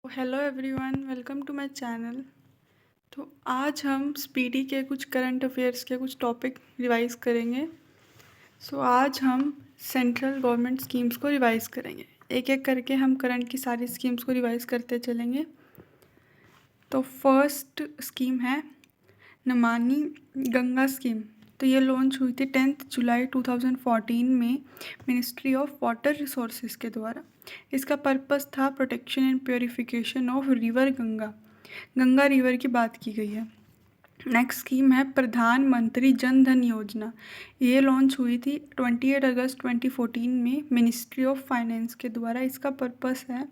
Hello everyone, welcome to my channel. तो आज हम स्पीडी के कुछ करंट अफेयर्स के कुछ टॉपिक रिवाइज करेंगे। आज हम सेंट्रल गवर्नमेंट स्कीम्स को रिवाइज करेंगे। एक एक करके हम करंट की सारी स्कीम्स को रिवाइज करते चलेंगे। तो फर्स्ट स्कीम है नमामि गंगा स्कीम। तो ये लॉन्च हुई थी 10 जुलाई 2014 में मिनिस्ट्री ऑफ वाटर रिसोर्सेज के द्वारा। इसका पर्पस था protection and purification of river Ganga. Ganga river की बात की गई है। नेक्स्ट स्कीम है प्रधानमंत्री जन धन योजना। ये लॉन्च हुई थी 28 अगस्त 2014 में मिनिस्ट्री ऑफ फाइनेंस के द्वारा। इसका पर्पस है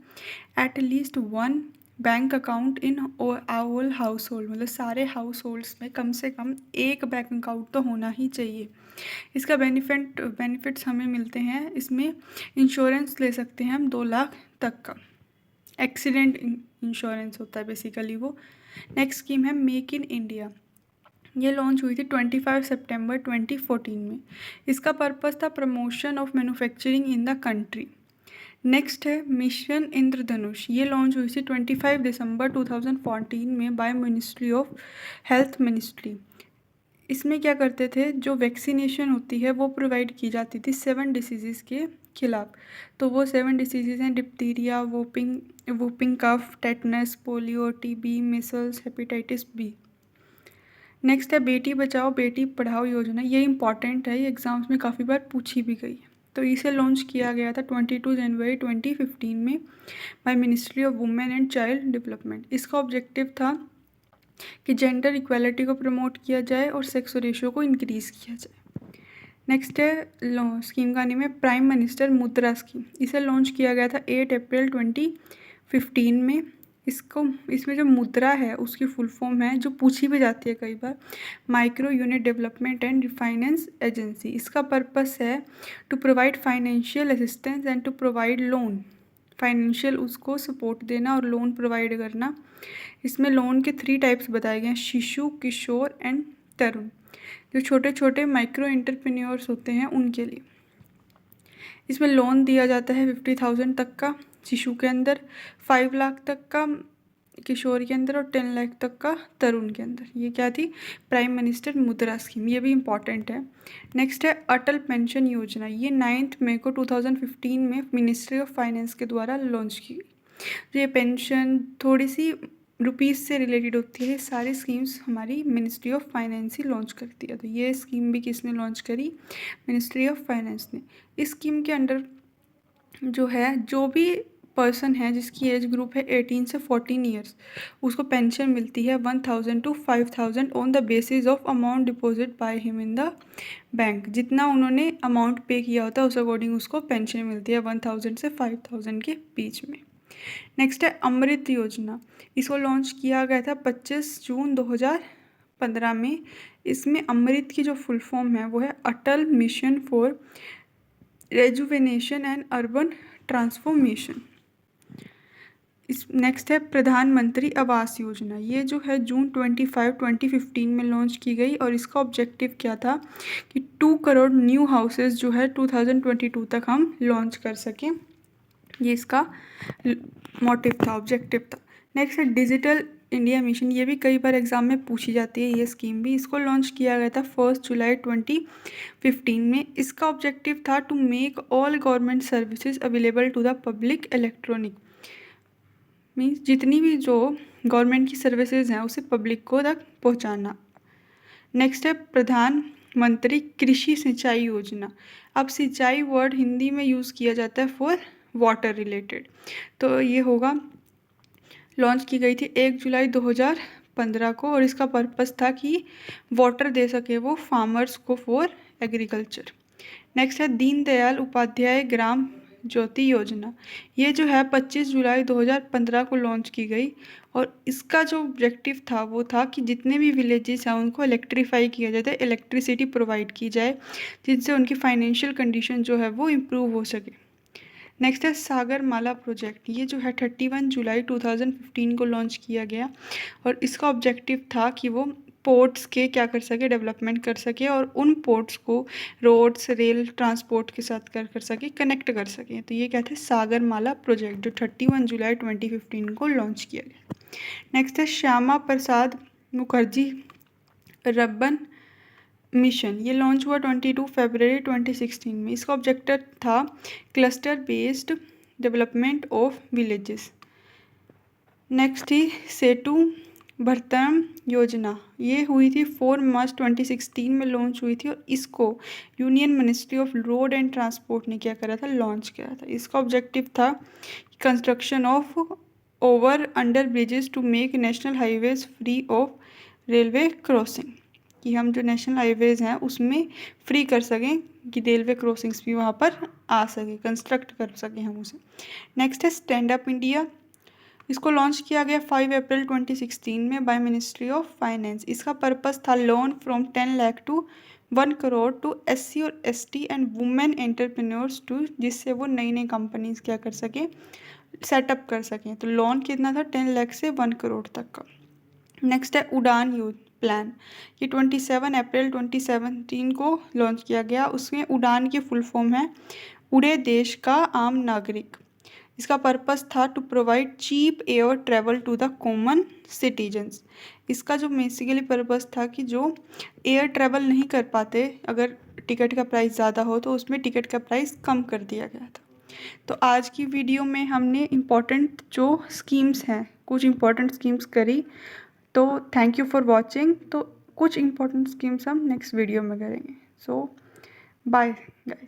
at least one bank account in all house hold, मतलब सारे हाउस होल्ड्स में कम से कम एक बैंक अकाउंट तो होना ही चाहिए। इसका बेनिफिट्स हमें मिलते हैं। इसमें इंश्योरेंस ले सकते हैं हम 2 लाख तक का। एक्सीडेंट इंश्योरेंस होता है बेसिकली वो। नेक्स्ट स्कीम है मेक इन इंडिया। ये लॉन्च हुई थी 25 सितंबर 2014 में। इसका पर्पस था promotion of manufacturing in the country. Next है मिशन इंद्रधनुष। ये लॉन्च हुई थी 25 दिसंबर 2014 में by ministry of health ministry. इसमें क्या करते थे, जो वैक्सीनेशन होती है वो प्रोवाइड की जाती थी 7 डिसीज़ के खिलाफ। तो वो 7 डिसीज़ हैं diphtheria, whooping cough, tetanus, polio, TB, measles, hepatitis B. Next है बेटी बचाओ बेटी पढ़ाओ योजना। ये इंपॉर्टेंट है, ये एग्जाम्स में काफ़ी बार पूछी भी गई है। तो इसे लॉन्च किया गया था 22 जनवरी 2015 में by ministry of women and child development. इसका ऑब्जेक्टिव था कि जेंडर इक्वालिटी को प्रमोट किया जाए और सेक्स रेशियो को इंक्रीज़ किया जाए। नेक्स्ट है स्कीम का नेम है प्राइम मिनिस्टर मुद्रा स्कीम। इसे लॉन्च किया गया था 8 अप्रैल 2015 में। इसमें जो मुद्रा है उसकी फुल फॉर्म है, जो पूछी भी जाती है कई बार, micro unit development and refinance agency. इसका पर्पस है to provide financial assistance and to provide loan. Financial उसको सपोर्ट देना और लोन प्रोवाइड करना। इसमें लोन के 3 टाइप्स बताए गए हैं, शिशु, किशोर एंड तरुण। जो छोटे छोटे माइक्रो एंटरप्रेन्योर्स होते हैं उनके लिए इसमें लोन दिया जाता है 50,000 तक का शिशु के अंदर, 5 लाख तक का किशोर के अंदर और 10 लाख तक का तरुण के अंदर। ये क्या थी, प्राइम मिनिस्टर मुद्रा स्कीम। ये भी इम्पॉर्टेंट है। नेक्स्ट है अटल पेंशन योजना। ये 9 मई को 2015 में मिनिस्ट्री ऑफ फाइनेंस के द्वारा लॉन्च की गई। ये पेंशन थोड़ी सी रुपीज़ से रिलेटेड होती है। सारी स्कीम्स हमारी ministry of finance he launch करती है। तो ये स्कीम भी किसने लॉन्च करी, मिनिस्ट्री ऑफ फाइनेंस ने। इस स्कीम के अंडर जो है, जो भी पर्सन है जिसकी एज ग्रुप है 18 से 14 ईयर्स, उसको पेंशन मिलती है 1,000 to 5,000 on the basis of amount deposit by him in the bank. जितना उन्होंने अमाउंट पे किया होता है उस अकॉर्डिंग उसको पेंशन मिलती है 1,000 से 5,000 के बीच में। नेक्स्ट है अमृत योजना। इसको लॉन्च किया गया था 25 जून 2015 में। इसमें अमृत की जो फुल फॉर्म है वो है Atal mission for rejuvenation and urban transformation. इस नेक्स्ट है प्रधानमंत्री आवास योजना। ये जो है जून 25 2015 में लॉन्च की गई और इसका ऑब्जेक्टिव क्या था कि 2 करोड़ न्यू हाउसेस जो है 2022 तक हम लॉन्च कर सकें। ये इसका मोटिव था, ऑब्जेक्टिव था। नेक्स्ट है डिजिटल इंडिया मिशन। ये भी कई बार एग्जाम में पूछी जाती है ये स्कीम भी। इसको लॉन्च किया गया था 1 जुलाई 2015 में। इसका ऑब्जेक्टिव था to make all government services available to the public electronic. Means जितनी भी जो गवर्नमेंट की सर्विसेज हैं उसे पब्लिक को तक पहुंचाना। नेक्स्ट है प्रधानमंत्री कृषि सिंचाई योजना। अब सिंचाई वर्ड हिंदी में यूज़ किया जाता है फॉर वाटर रिलेटेड। तो ये होगा, लॉन्च की गई थी 1 जुलाई 2015 को और इसका पर्पस था कि वाटर दे सके वो फार्मर्स को फॉर एग्रीकल्चर। नेक्स्ट है दीनदयाल उपाध्याय ग्राम ज्योति योजना। ये जो है 25 जुलाई 2015 को लॉन्च की गई और इसका जो ऑब्जेक्टिव था वो था कि जितने भी विलेजेस हैं उनको इलेक्ट्रीफाई किया जाए, इलेक्ट्रिसिटी प्रोवाइड की जाए, जिनसे उनकी फाइनेंशियल कंडीशन जो है वो इम्प्रूव हो सके। नेक्स्ट है सागरमाला प्रोजेक्ट। ये जो है 31 जुलाई 2015 को लॉन्च किया गया और इसका ऑब्जेक्टिव था कि वो पोर्ट्स के क्या कर सके, डेवलपमेंट कर सके और उन पोर्ट्स को रोड्स रेल ट्रांसपोर्ट के साथ कर सके, कनेक्ट कर सके। तो ये क्या थे, सागरमाला प्रोजेक्ट, जो 31 जुलाई 2015 को लॉन्च किया गया। नेक्स्ट है श्यामा प्रसाद मुखर्जी रर्बन मिशन, ये लॉन्च हुआ 22 फरवरी 2016 में। इसका ऑब्जेक्टिव था cluster based development of villages. Next थी सेतु भारतम योजना, ये हुई थी 4 मार्च 2016 में लॉन्च हुई थी और इसको union ministry of road and transport ने क्या करा था, लॉन्च किया था। इसका ऑब्जेक्टिव था construction of over under bridges to make national highways free of railway crossing, कि हम जो नेशनल हाईवेज हैं उसमें फ्री कर सकें, कि रेलवे क्रॉसिंग्स भी वहाँ पर आ सके, कंस्ट्रक्ट कर सकें हम उसे। नेक्स्ट है स्टैंड अप इंडिया, इसको लॉन्च किया गया 5 अप्रैल 2016 में बाय मिनिस्ट्री ऑफ फाइनेंस। इसका पर्पस था loan from 10 lakh to 1 crore to SC और ST and women entrepreneurs to, जिससे वो नई नई कंपनीज क्या कर सकें, सेटअप कर सकें। तो लोन कितना था, 10 लाख से 1 करोड़ तक का। नेक्स्ट है उड़ान यूथ प्लान, ये 27 अप्रैल 2017 को लॉन्च किया गया। उसमें उड़ान की फुल फॉर्म है उड़े देश का आम नागरिक। इसका पर्पस था to provide cheap air travel to the common citizens. इसका जो बेसिकली पर्पस था कि जो एयर ट्रैवल नहीं कर पाते, अगर टिकट का प्राइस ज़्यादा हो तो उसमें टिकट का प्राइस कम कर दिया गया था। तो आज की वीडियो में हमने इम्पॉर्टेंट जो स्कीम्स हैं, कुछ इम्पॉर्टेंट स्कीम्स करी। तो थैंक यू फॉर वॉचिंग। तो कुछ इम्पॉर्टेंट स्कीम्स हम नेक्स्ट वीडियो में करेंगे। सो बाय गाइस।